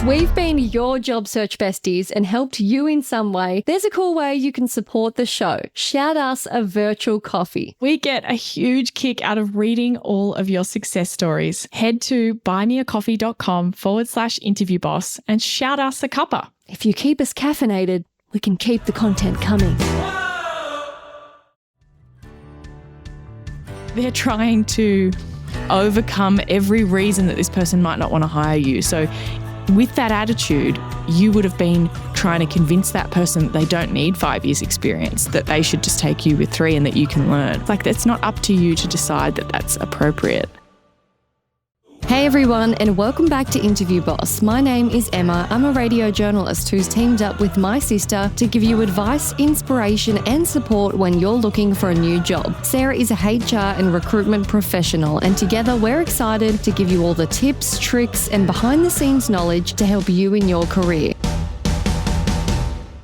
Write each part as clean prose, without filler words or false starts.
we've been your job search besties and helped you in some way, there's a cool way you can support the show. Shout us a virtual coffee. We get a huge kick out of reading all of your success stories. Head to buymeacoffee.com/interviewboss and shout us a cuppa. If you keep us caffeinated, we can keep the content coming. They're trying to overcome every reason that this person might not want to hire you. So with that attitude, you would have been trying to convince that person that they don't need 5 years experience, that they should just take you with 3 and that you can learn. Like, that's not up to you to decide that that's appropriate. Hey everyone, and welcome back to Interview Boss. My name is Emma. I'm a radio journalist who's teamed up with my sister to give you advice, inspiration, and support when you're looking for a new job. Sarah is a HR and recruitment professional, and together we're excited to give you all the tips, tricks, and behind-the-scenes knowledge to help you in your career.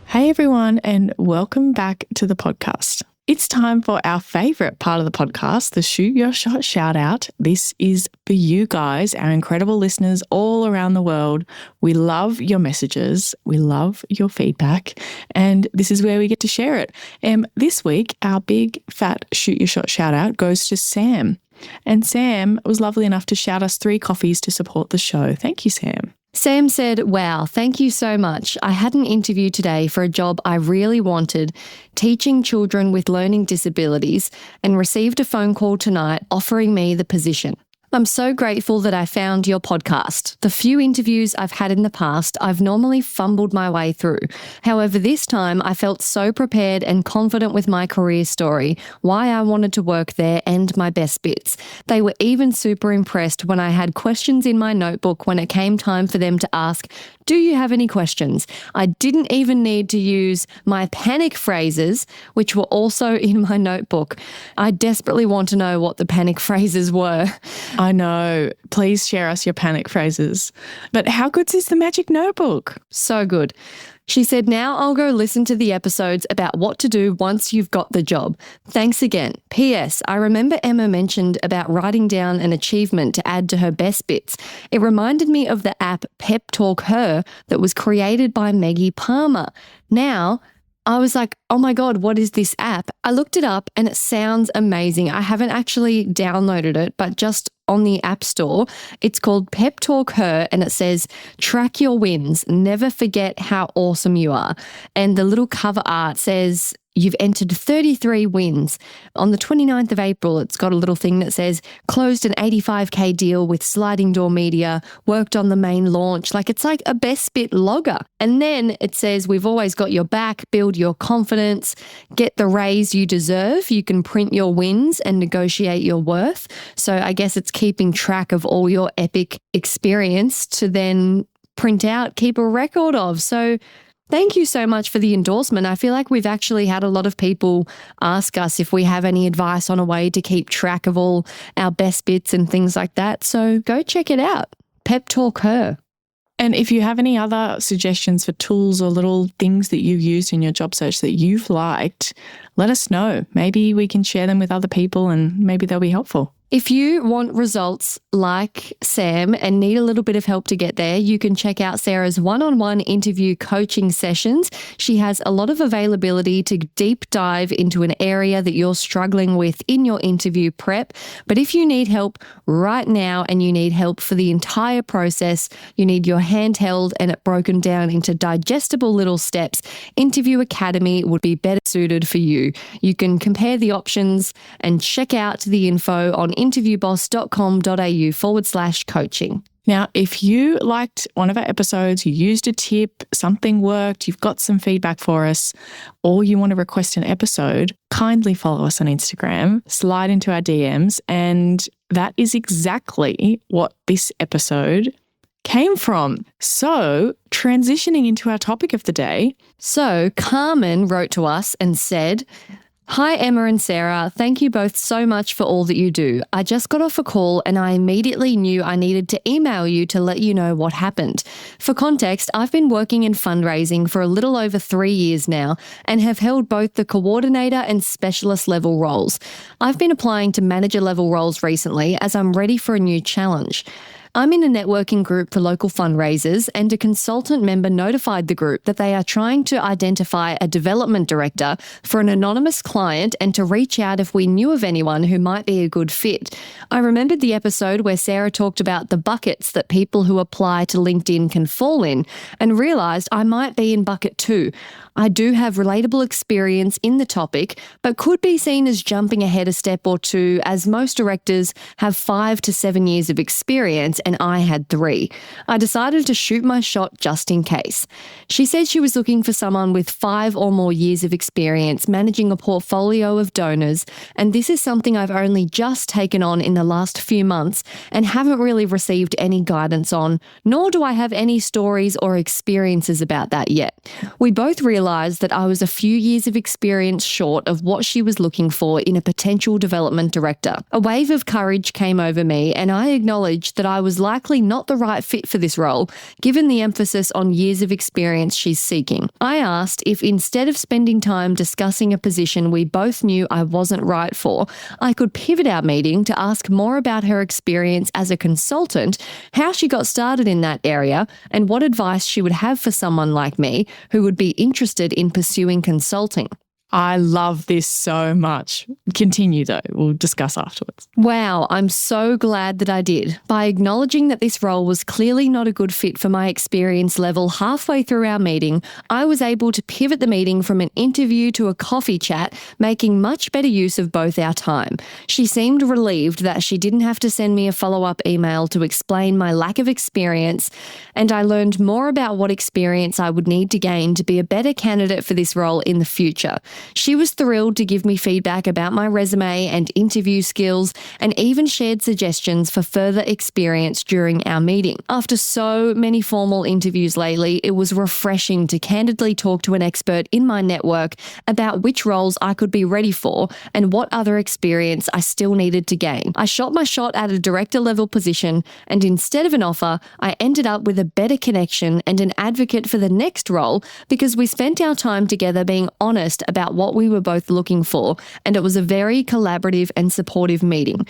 Hey everyone, and welcome back to the podcast. It's time for our favourite part of the podcast, the Shoot Your Shot shout out. This is for you guys, our incredible listeners all around the world. We love your messages. We love your feedback. And this is where we get to share it. This week, our big fat Shoot Your Shot shout out goes to Sam. And Sam was lovely enough to shout us 3 coffees to support the show. Thank you, Sam. Sam said, wow, thank you so much. I had an interview today for a job I really wanted, teaching children with learning disabilities, and received a phone call tonight offering me the position. I'm so grateful that I found your podcast. The few interviews I've had in the past, I've normally fumbled my way through. However, this time I felt so prepared and confident with my career story, why I wanted to work there, and my best bits. They were even super impressed when I had questions in my notebook when it came time for them to ask, do you have any questions? I didn't even need to use my panic phrases, which were also in my notebook. I desperately want to know what the panic phrases were. I know. Please share us your panic phrases. But how good is the magic notebook? So good. She said, now I'll go listen to the episodes about what to do once you've got the job. Thanks again. P.S. I remember Emma mentioned about writing down an achievement to add to her best bits. It reminded me of the app PepTalkHer that was created by Meggie Palmer. Now, I was like, oh my God, what is this app? I looked it up and it sounds amazing. I haven't actually downloaded it, but just on the App Store, it's called PepTalkHer and it says, track your wins, never forget how awesome you are. And the little cover art says, you've entered 33 wins. On the 29th of April, it's got a little thing that says, closed an $85K deal with Sliding Door Media, worked on the main launch. Like, it's like a best bit logger. And then it says, we've always got your back, build your confidence, get the raise you deserve. You can print your wins and negotiate your worth. So I guess it's keeping track of all your epic experience to then print out, keep a record of. So thank you so much for the endorsement. I feel like we've actually had a lot of people ask us if we have any advice on a way to keep track of all our best bits and things like that. So go check it out. PepTalkHer. And if you have any other suggestions for tools or little things that you've used in your job search that you've liked, let us know. Maybe we can share them with other people and maybe they'll be helpful. If you want results like Sam and need a little bit of help to get there, you can check out Sarah's one-on-one interview coaching sessions. She has a lot of availability to deep dive into an area that you're struggling with in your interview prep. But if you need help right now and you need help for the entire process, you need your hand held and it broken down into digestible little steps, Interview Academy would be better suited for you. You can compare the options and check out the info on interviewboss.com.au/coaching. Now, if you liked one of our episodes, you used a tip, something worked, you've got some feedback for us, or you want to request an episode, kindly follow us on Instagram, slide into our DMs, and that is exactly what this episode came from. So, transitioning into our topic of the day. So, Carmen wrote to us and said, Hi, Emma and Sarah. Thank you both so much for all that you do. I just got off a call and I immediately knew I needed to email you to let you know what happened. For context, I've been working in fundraising for a little over 3 years now and have held both the coordinator and specialist level roles. I've been applying to manager level roles recently as I'm ready for a new challenge. I'm in a networking group for local fundraisers, and a consultant member notified the group that they are trying to identify a development director for an anonymous client and to reach out if we knew of anyone who might be a good fit. I remembered the episode where Sarah talked about the buckets that people who apply to LinkedIn can fall in, and realised I might be in bucket 2. I do have relatable experience in the topic, but could be seen as jumping ahead a step or two, as most directors have 5 to 7 years of experience and I had 3. I decided to shoot my shot just in case. She said she was looking for someone with 5 or more years of experience managing a portfolio of donors, and this is something I've only just taken on in the last few months and haven't really received any guidance on, nor do I have any stories or experiences about that yet. We both realised that I was a few years of experience short of what she was looking for in a potential development director. A wave of courage came over me, and I acknowledged that I was likely not the right fit for this role, given the emphasis on years of experience she's seeking. I asked if, instead of spending time discussing a position we both knew I wasn't right for, I could pivot our meeting to ask more about her experience as a consultant, how she got started in that area, and what advice she would have for someone like me who would be interested in pursuing consulting. I love this so much. Continue though. We'll discuss afterwards. Wow, I'm so glad that I did. By acknowledging that this role was clearly not a good fit for my experience level halfway through our meeting, I was able to pivot the meeting from an interview to a coffee chat, making much better use of both our time. She seemed relieved that she didn't have to send me a follow-up email to explain my lack of experience, and I learned more about what experience I would need to gain to be a better candidate for this role in the future. She was thrilled to give me feedback about my resume and interview skills, and even shared suggestions for further experience during our meeting. After so many formal interviews lately, it was refreshing to candidly talk to an expert in my network about which roles I could be ready for and what other experience I still needed to gain. I shot my shot at a director level position, and instead of an offer, I ended up with a better connection and an advocate for the next role, because we spent our time together being honest about what we were both looking for, and it was a very collaborative and supportive meeting.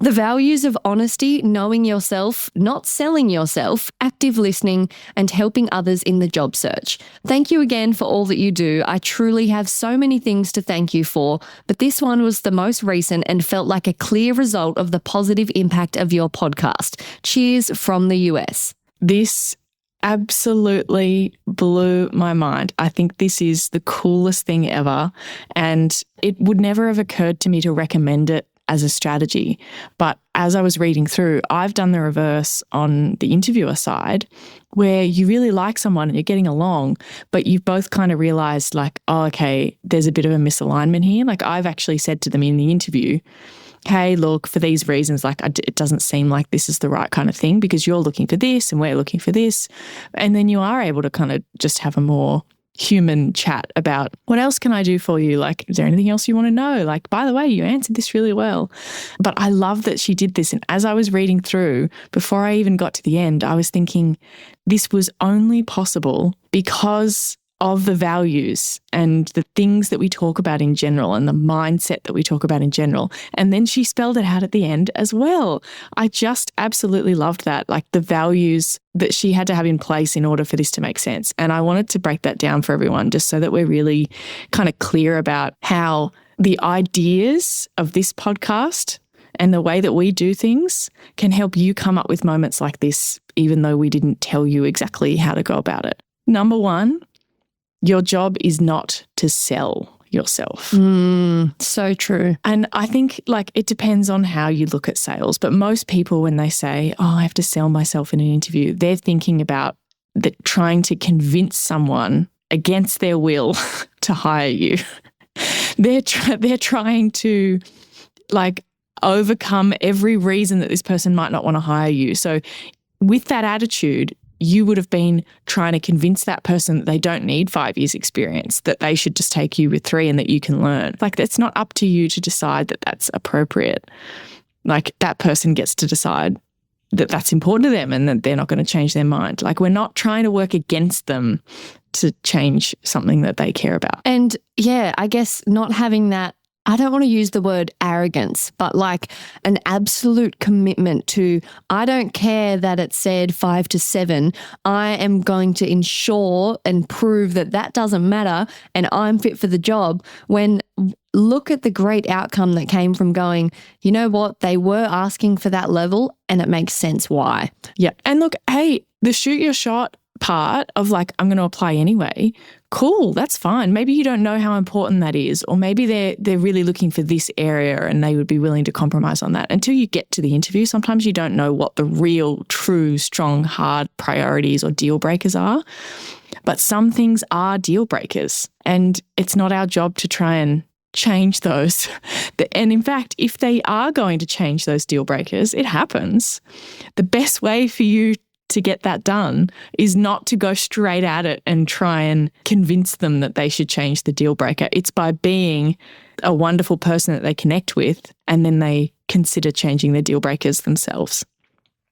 The values of honesty, knowing yourself, not selling yourself, active listening, and helping others in the job search. Thank you again for all that you do. I truly have so many things to thank you for, but this one was the most recent and felt like a clear result of the positive impact of your podcast. Cheers from the US. This absolutely blew my mind. I think this is the coolest thing ever, and it would never have occurred to me to recommend it as a strategy. But as I was reading through, I've done the reverse on the interviewer side, where you really like someone and you're getting along, but you've both kind of realized like, oh, okay, there's a bit of a misalignment here. Like I've actually said to them in the interview, hey, look, for these reasons, like it doesn't seem like this is the right kind of thing, because you're looking for this and we're looking for this. And then you are able to kind of just have a more human chat about what else can I do for you? Like, is there anything else you want to know? Like, by the way, you answered this really well. But I love that she did this. And as I was reading through, before I even got to the end, I was thinking this was only possible because of the values and the things that we talk about in general and the mindset that we talk about in general. And then she spelled it out at the end as well. I just absolutely loved that, like the values that she had to have in place in order for this to make sense. And I wanted to break that down for everyone just so that we're really kind of clear about how the ideas of this podcast and the way that we do things can help you come up with moments like this, even though we didn't tell you exactly how to go about it. Number 1, your job is not to sell yourself. So true. And I think like it depends on how you look at sales, but most people when they say, oh, I have to sell myself in an interview, they're thinking about trying to convince someone against their will to hire you. They're trying to like overcome every reason that this person might not want to hire you. So with that attitude, you would have been trying to convince that person that they don't need 5 years experience, that they should just take you with 3 and that you can learn. Like, it's not up to you to decide that that's appropriate. Like, that person gets to decide that that's important to them and that they're not going to change their mind. Like, we're not trying to work against them to change something that they care about. And yeah, I guess not having that I don't want to use the word arrogance, but like an absolute commitment to, I don't care that it said 5 to 7. I am going to ensure and prove that that doesn't matter and I'm fit for the job. When look at the great outcome that came from going, you know what, they were asking for that level and it makes sense why. Yeah. And look, hey, the shoot your shot part of like, I'm going to apply anyway. Cool, that's fine. Maybe you don't know how important that is, or maybe they're really looking for this area and they would be willing to compromise on that. Until you get to the interview, sometimes you don't know what the real, true, strong, hard priorities or deal breakers are. But some things are deal breakers, and it's not our job to try and change those. And in fact, if they are going to change those deal breakers, it happens. The best way for you to get that done is not to go straight at it and try and convince them that they should change the deal breaker. It's by being a wonderful person that they connect with and then they consider changing their deal breakers themselves.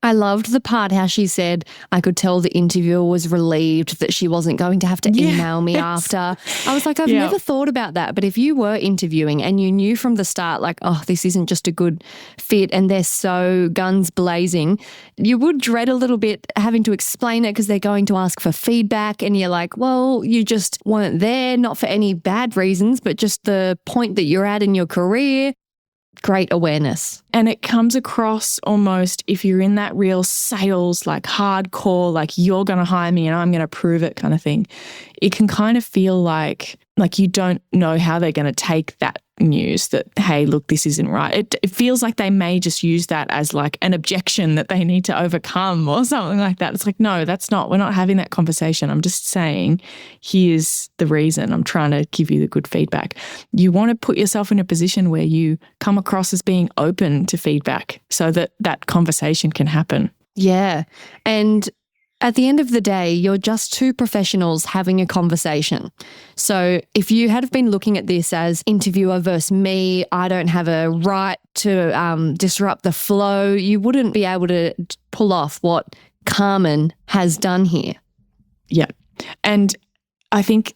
I loved the part how she said, I could tell the interviewer was relieved that she wasn't going to have to email me after. I was like, I've never thought about that. But if you were interviewing and you knew from the start, like, oh, this isn't just a good fit and they're so guns blazing, you would dread a little bit having to explain it because they're going to ask for feedback and you're like, well, you just weren't there, not for any bad reasons, but just the point that you're at in your career. Great awareness. And it comes across almost, if you're in that real sales, like hardcore, like you're going to hire me and I'm going to prove it kind of thing, it can kind of feel like you don't know how they're going to take that news that, hey, look, this isn't right. It feels like they may just use that as like an objection that they need to overcome or something like that. It's like, no, that's not, we're not having that conversation. I'm just saying, here's the reason. I'm trying to give you the good feedback. You want to put yourself in a position where you come across as being open to feedback so that that conversation can happen. Yeah. And at the end of the day, you're just two professionals having a conversation. So if you had been looking at this as interviewer versus me, I don't have a right to disrupt the flow, you wouldn't be able to pull off what Carmen has done here. Yeah. And I think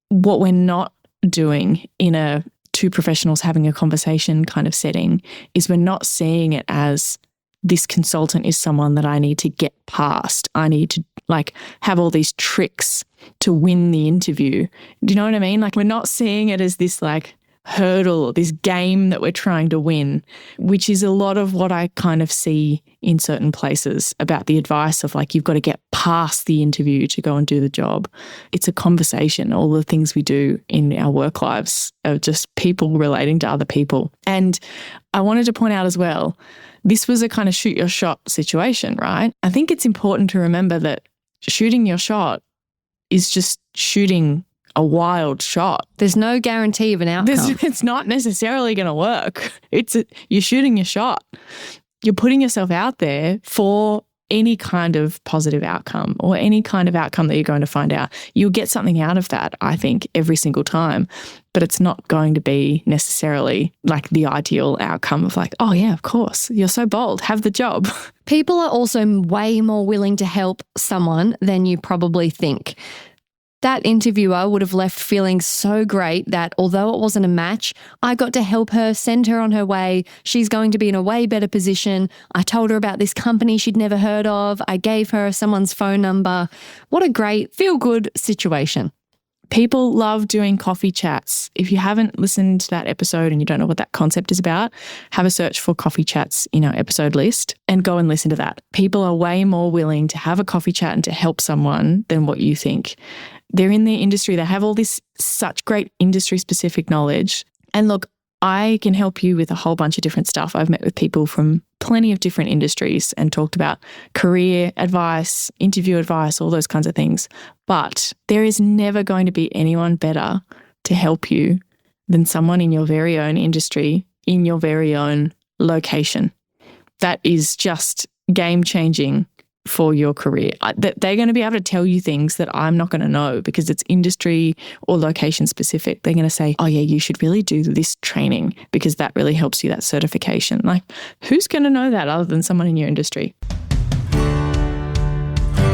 what we're not doing in a two professionals having a conversation kind of setting is we're not seeing it as this consultant is someone that I need to get past. I need to like have all these tricks to win the interview. Do you know what I mean? Like we're not seeing it as this like hurdle, this game that we're trying to win, which is a lot of what I kind of see in certain places about the advice of like, you've got to get past the interview to go and do the job. It's a conversation. All the things we do in our work lives are just people relating to other people. And I wanted to point out as well, this was a kind of shoot your shot situation, right? I think it's important to remember that shooting your shot is just shooting a wild shot. There's no guarantee of an outcome. It's not necessarily going to work. You're shooting your shot. You're putting yourself out there for any kind of positive outcome or any kind of outcome that you're going to find out. You'll get something out of that, I think, every single time. But it's not going to be necessarily like the ideal outcome of like, oh yeah, of course, you're so bold, have the job. People are also way more willing to help someone than you probably think. That interviewer would have left feeling so great that although it wasn't a match, I got to help her, send her on her way. She's going to be in a way better position. I told her about this company she'd never heard of. I gave her someone's phone number. What a great feel-good situation. People love doing coffee chats. If you haven't listened to that episode and you don't know what that concept is about, have a search for coffee chats in our episode list and go and listen to that. People are way more willing to have a coffee chat and to help someone than what you think. They're in their industry. They have all this such great industry-specific knowledge. And look, I can help you with a whole bunch of different stuff. I've met with people from plenty of different industries and talked about career advice, interview advice, all those kinds of things. But there is never going to be anyone better to help you than someone in your very own industry, in your very own location. That is just game-changing for your career. They're going to be able to tell you things that I'm not going to know because it's industry or location specific. They're going to say, oh yeah, you should really do this training because that really helps you, that certification. Like, who's going to know that other than someone in your industry?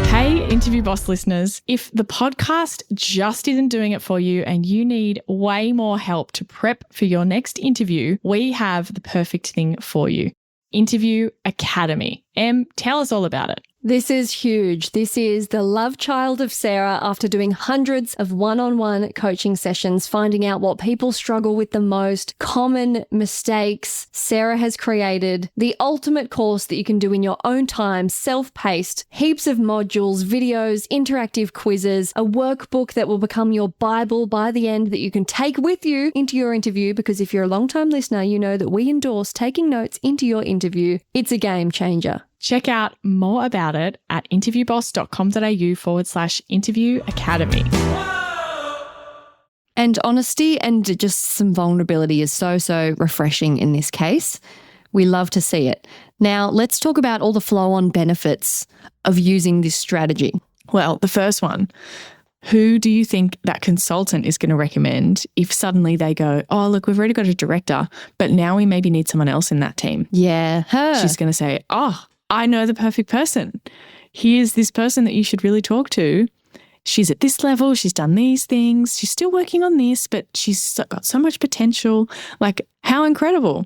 Hey, in Interview Boss listeners, if the podcast just isn't doing it for you and you need way more help to prep for your next interview, we have the perfect thing for you. Interview Academy. Em, tell us all about it. This is huge. This is the love child of Sarah after doing hundreds of one-on-one coaching sessions, finding out what people struggle with the most, common mistakes. Sarah has created the ultimate course that you can do in your own time, self-paced, heaps of modules, videos, interactive quizzes, a workbook that will become your Bible by the end that you can take with you into your interview, because if you're a long-time listener, you know that we endorse taking notes into your interview. It's a game changer. Check out more about it at interviewboss.com.au/interview academy. And honesty and just some vulnerability is so refreshing in this case. We love to see it. Now, let's talk about all the flow-on benefits of using this strategy. Well, the first one, who do you think that consultant is going to recommend if suddenly they go, oh, look, we've already got a director, but now we maybe need someone else in that team? Yeah, her. She's going to say, oh, I know the perfect person. Here's this person that you should really talk to. She's at this level. She's done these things. She's still working on this, but she's got so much potential. Like, how incredible.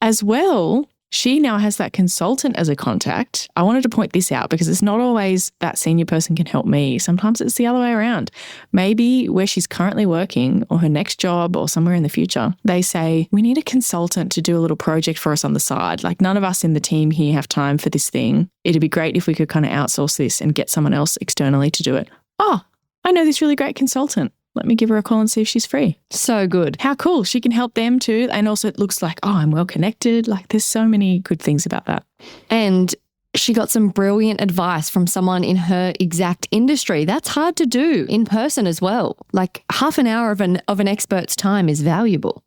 As well, she now has that consultant as a contact. I wanted to point this out because it's not always that senior person can help me. Sometimes it's the other way around. Maybe where she's currently working or her next job or somewhere in the future, they say, we need a consultant to do a little project for us on the side. Like, none of us in the team here have time for this thing. It'd be great if we could kind of outsource this and get someone else externally to do it. Oh, I know this really great consultant. Let me give her a call and see if she's free. So good. How cool. She can help them too. And also it looks like, oh, I'm well connected. Like, there's so many good things about that. And she got some brilliant advice from someone in her exact industry. That's hard to do in person as well. Like, half an hour of an expert's time is valuable.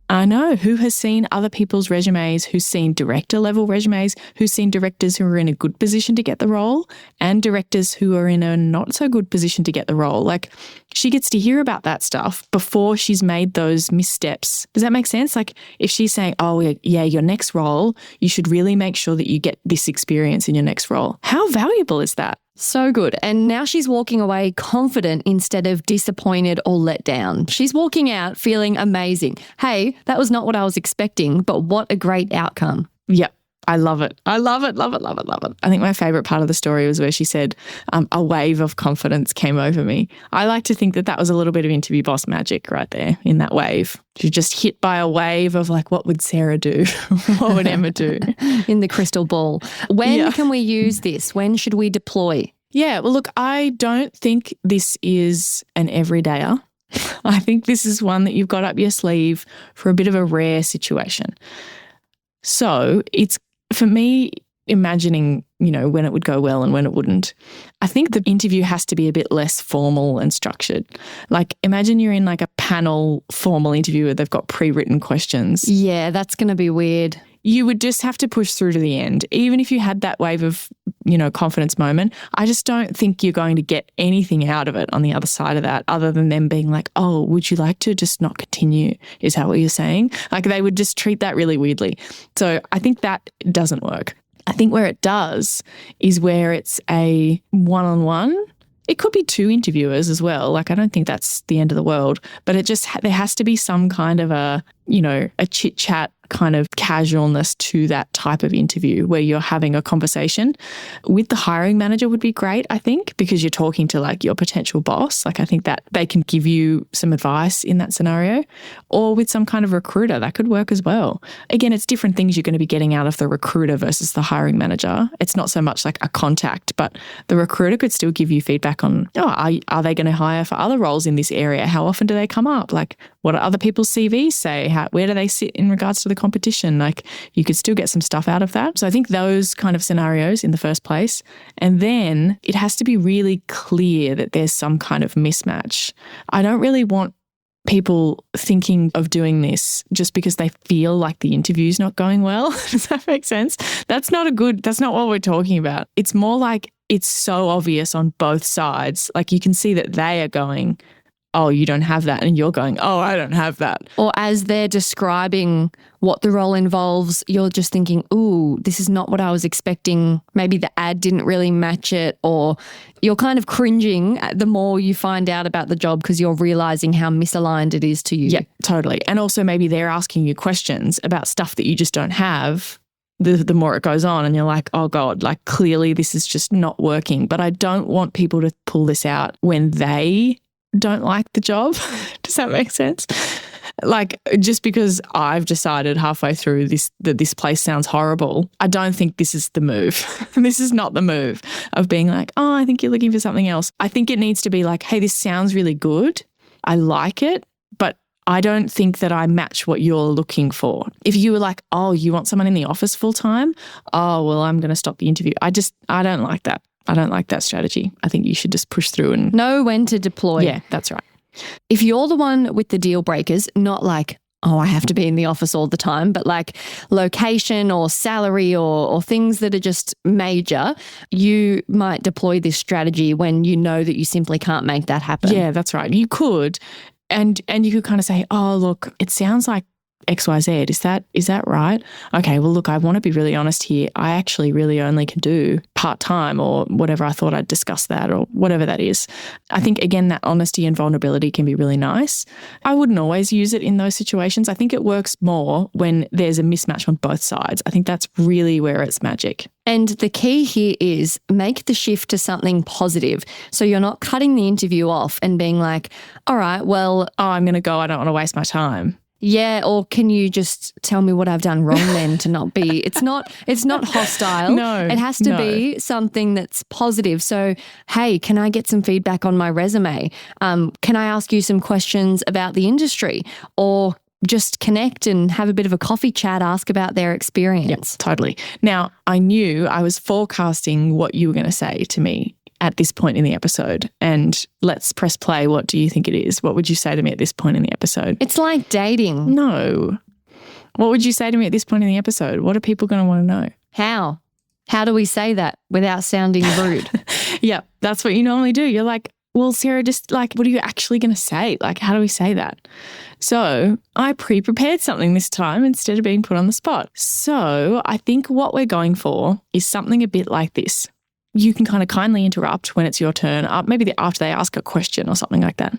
I know. Who has seen other people's resumes, who's seen director level resumes, who's seen directors who are in a good position to get the role and directors who are in a not so good position to get the role. Like, she gets to hear about that stuff before she's made those missteps. Does that make sense? Like, if she's saying, oh yeah, your next role, you should really make sure that you get this experience in your next role. How valuable is that? So good. And now she's walking away confident instead of disappointed or let down. She's walking out feeling amazing. Hey, that was not what I was expecting, but what a great outcome. Yep. I love it. I love it. I think my favorite part of the story was where she said, a wave of confidence came over me. I like to think that that was a little bit of interview boss magic right there in that wave. She just hit by a wave of like, what would Sarah do? What would Emma do? In the crystal ball. When can we use this? When should we deploy? Yeah, well, look, I don't think this is an everydayer. I think this is one that you've got up your sleeve for a bit of a rare situation. So it's, for me, imagining, when it would go well and when it wouldn't, I think the interview has to be a bit less formal and structured. Like, imagine you're in like a panel formal interview where they've got pre-written questions. Yeah, that's going to be weird. You would just have to push through to the end. Even if you had that wave of, confidence moment, I just don't think you're going to get anything out of it on the other side of that other than them being like, oh, would you like to just not continue? Is that what you're saying? Like, they would just treat that really weirdly. So I think that doesn't work. I think where it does is where it's a one-on-one. It could be two interviewers as well. Like, I don't think that's the end of the world, but it just, there has to be some kind of a chit chat kind of casualness to that type of interview where you're having a conversation. With the hiring manager would be great, I think, because you're talking to like your potential boss. Like, I think that they can give you some advice in that scenario, or with some kind of recruiter, that could work as well. Again, it's different things you're going to be getting out of the recruiter versus the hiring manager. It's not so much like a contact, but the recruiter could still give you feedback on, are they going to hire for other roles in this area? How often do they come up? Like, what do other people's CVs say? Where do they sit in regards to the competition? Like, you could still get some stuff out of that. So I think those kind of scenarios in the first place. And then it has to be really clear that there's some kind of mismatch. I don't really want people thinking of doing this just because they feel like the interview's not going well. Does that make sense? That's not what we're talking about. It's more like it's so obvious on both sides. Like, you can see that they are going, oh, you don't have that. And you're going, oh, I don't have that. Or as they're describing what the role involves, you're just thinking, ooh, this is not what I was expecting. Maybe the ad didn't really match it, or you're kind of cringing the more you find out about the job because you're realizing how misaligned it is to you. Yeah, totally. And also maybe they're asking you questions about stuff that you just don't have. The more it goes on and you're like, oh God, like clearly this is just not working. But I don't want people to pull this out when they don't like the job. Does that make sense? Like, just because I've decided halfway through that this place sounds horrible, I don't think this is the move. This is not the move of being like, oh, I think you're looking for something else. I think it needs to be like, hey, this sounds really good. I like it, but I don't think that I match what you're looking for. If you were like, oh, you want someone in the office full time? Oh, well, I'm going to stop the interview. I don't like that. I don't like that strategy. I think you should just push through and know when to deploy. Yeah, that's right. If you're the one with the deal breakers, not like, oh, I have to be in the office all the time, but like location or salary or things that are just major, you might deploy this strategy when you know that you simply can't make that happen. Yeah, that's right. You could. And you could kind of say, oh, look, it sounds like XYZ. Is that right? Okay, well, look, I want to be really honest here. I actually really only can do part-time or whatever. I thought I'd discuss that or whatever that is. I think, again, that honesty and vulnerability can be really nice. I wouldn't always use it in those situations. I think it works more when there's a mismatch on both sides. I think that's really where it's magic. And the key here is make the shift to something positive. So you're not cutting the interview off and being like, all right, well, I'm going to go. I don't want to waste my time. Yeah, or can you just tell me what I've done wrong then to not be, it's not hostile. No. It has to be something that's positive. So, hey, can I get some feedback on my resume? Can I ask you some questions about the industry? Or just connect and have a bit of a coffee chat, ask about their experience. Yes, totally. Now, I knew I was forecasting what you were going to say to me at this point in the episode. And let's press play. What do you think it is? What would you say to me at this point in the episode? It's like dating. No. What would you say to me at this point in the episode? What are people going to want to know? How? How do we say that without sounding rude? Yeah, that's what you normally do. You're like, well, Sarah, just like, what are you actually going to say? Like, how do we say that? So I pre-prepared something this time instead of being put on the spot. So I think what we're going for is something a bit like this. You can kind of kindly interrupt when it's your turn, maybe after they ask a question or something like that.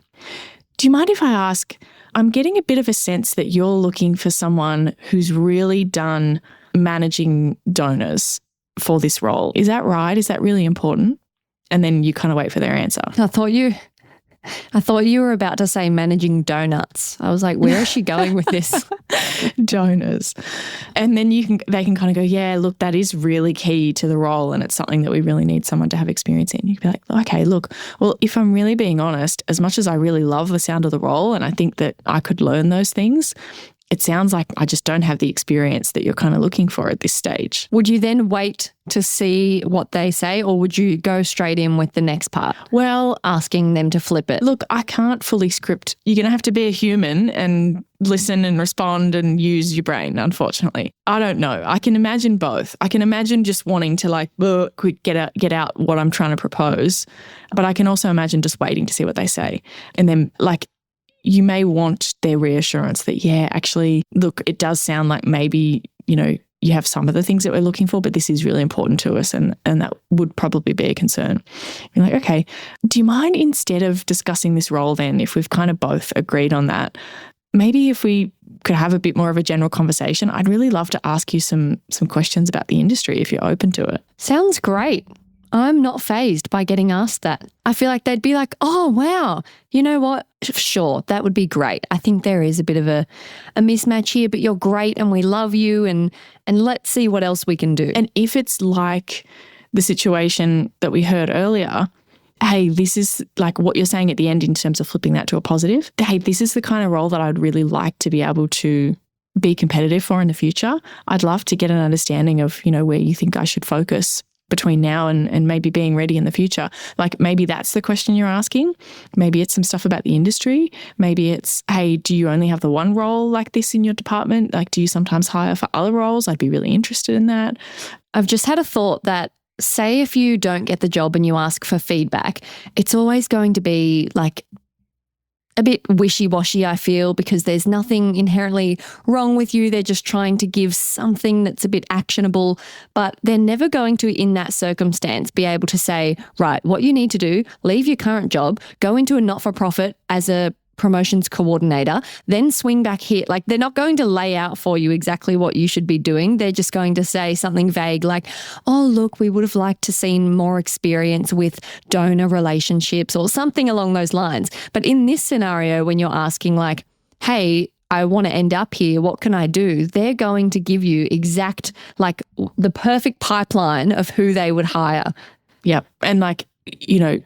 Do you mind if I ask, I'm getting a bit of a sense that you're looking for someone who's really done managing donors for this role. Is that right? Is that really important? And then you kind of wait for their answer. I thought you were about to say managing donuts. I was like, where is she going with this? Donors. And then they can kind of go, yeah, look, that is really key to the role and it's something that we really need someone to have experience in. You'd be like, okay, look, well, if I'm really being honest, as much as I really love the sound of the role and I think that I could learn those things, it sounds like I just don't have the experience that you're kind of looking for at this stage. Would you then wait to see what they say or would you go straight in with the next part? Well, asking them to flip it. Look, I can't fully script. You're going to have to be a human and listen and respond and use your brain, unfortunately. I don't know. I can imagine both. I can imagine just wanting to like, quick, get out what I'm trying to propose. But I can also imagine just waiting to see what they say. And then like, you may want their reassurance that, yeah, actually, look, it does sound like maybe, you have some of the things that we're looking for, but this is really important to us and that would probably be a concern. You're like, okay, do you mind instead of discussing this role then, if we've kind of both agreed on that, maybe if we could have a bit more of a general conversation, I'd really love to ask you some questions about the industry if you're open to it. Sounds great. I'm not fazed by getting asked that. I feel like they'd be like, oh, wow, you know what? Sure, that would be great. I think there is a bit of a mismatch here, but you're great and we love you and let's see what else we can do. And if it's like the situation that we heard earlier, hey, this is like what you're saying at the end in terms of flipping that to a positive. Hey, this is the kind of role that I'd really like to be able to be competitive for in the future. I'd love to get an understanding of, where you think I should focus between now and maybe being ready in the future. Like maybe that's the question you're asking. Maybe it's some stuff about the industry. Maybe it's, hey, do you only have the one role like this in your department? Like, do you sometimes hire for other roles? I'd be really interested in that. I've just had a thought that say if you don't get the job and you ask for feedback, it's always going to be like a bit wishy-washy, I feel, because there's nothing inherently wrong with you. They're just trying to give something that's a bit actionable, but they're never going to, in that circumstance, be able to say, right, what you need to do, leave your current job, go into a not-for-profit as a promotions coordinator, then swing back here. Like, they're not going to lay out for you exactly what you should be doing. They're just going to say something vague like, oh, look, we would have liked to seen more experience with donor relationships or something along those lines. But in this scenario, when you're asking like, hey, I want to end up here, what can I do? They're going to give you exact, like, the perfect pipeline of who they would hire. Yep. And like, you know,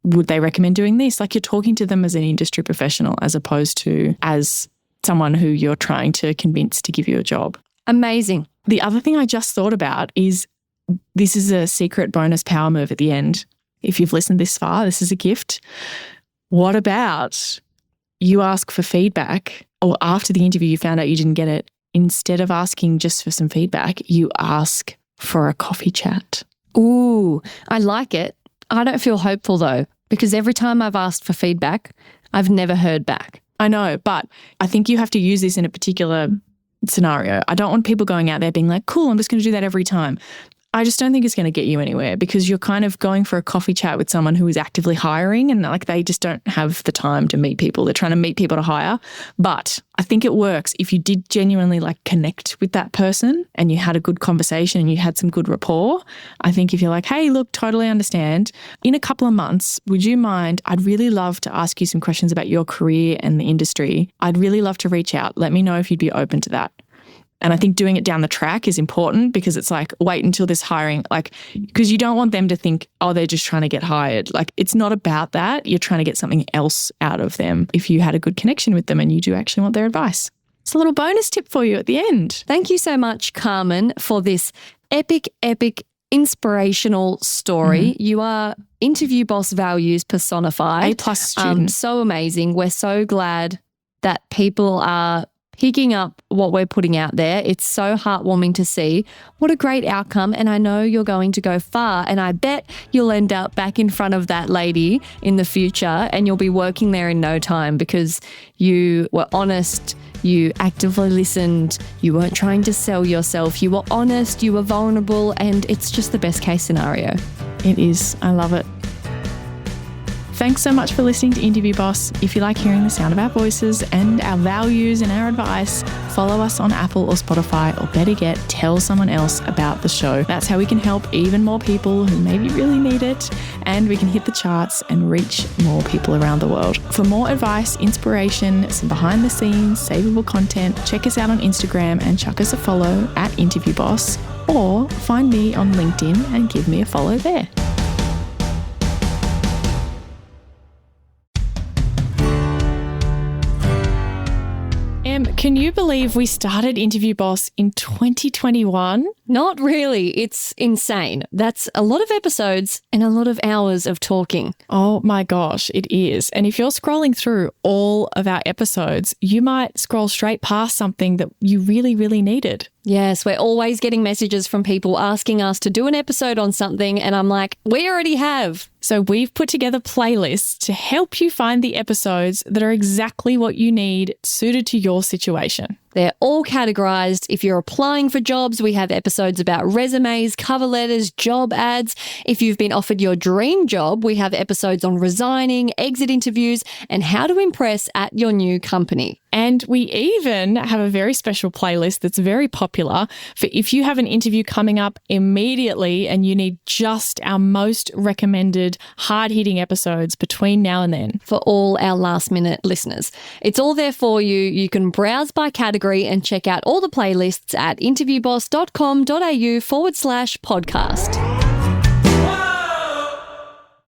would they recommend doing this? Like, you're talking to them as an industry professional as opposed to as someone who you're trying to convince to give you a job. Amazing. The other thing I just thought about is this is a secret bonus power move at the end. If you've listened this far, this is a gift. What about you ask for feedback, or after the interview you found out you didn't get it, instead of asking just for some feedback, you ask for a coffee chat. Ooh, I like it. I don't feel hopeful though, because every time I've asked for feedback, I've never heard back. I know, but I think you have to use this in a particular scenario. I don't want people going out there being like, cool, I'm just going to do that every time. I just don't think it's going to get you anywhere, because you're kind of going for a coffee chat with someone who is actively hiring, and like, they just don't have the time to meet people. They're trying to meet people to hire. But I think it works if you did genuinely like connect with that person and you had a good conversation and you had some good rapport. I think if you're like, hey, look, totally understand. In a couple of months, would you mind? I'd really love to ask you some questions about your career and the industry. I'd really love to reach out. Let me know if you'd be open to that. And I think doing it down the track is important, because it's like, wait until this hiring, like, because you don't want them to think, oh, they're just trying to get hired. Like, it's not about that. You're trying to get something else out of them if you had a good connection with them and you do actually want their advice. It's a little bonus tip for you at the end. Thank you so much, Carmen, for this epic, inspirational story. Mm-hmm. You are interview boss values personified. A+ student. So amazing. We're so glad that people are picking up what we're putting out there. It's so heartwarming to see. What a great outcome. And I know you're going to go far, and I bet you'll end up back in front of that lady in the future, and you'll be working there in no time, because you were honest, you actively listened, you weren't trying to sell yourself, you were honest, you were vulnerable, and it's just the best case scenario. It is. I love it. Thanks so much for listening to Interview Boss. If you like hearing the sound of our voices and our values and our advice, follow us on Apple or Spotify, or better yet, tell someone else about the show. That's how we can help even more people who maybe really need it, and we can hit the charts and reach more people around the world. For more advice, inspiration, some behind the scenes, savable content, check us out on Instagram and chuck us a follow at Interview Boss, or find me on LinkedIn and give me a follow there. Can you believe we started Interview Boss in 2021? Not really. It's insane. That's a lot of episodes and a lot of hours of talking. Oh my gosh, it is. And if you're scrolling through all of our episodes, you might scroll straight past something that you really, really needed. Yes, we're always getting messages from people asking us to do an episode on something, and I'm like, we already have. So we've put together playlists to help you find the episodes that are exactly what you need, suited to your situation. They're all categorized. If you're applying for jobs, we have episodes about resumes, cover letters, job ads. If you've been offered your dream job, we have episodes on resigning, exit interviews, and how to impress at your new company. And we even have a very special playlist that's very popular for if you have an interview coming up immediately and you need just our most recommended hard-hitting episodes between now and then. For all our last-minute listeners. It's all there for you. You can browse by category and check out all the playlists at interviewboss.com.au/podcast.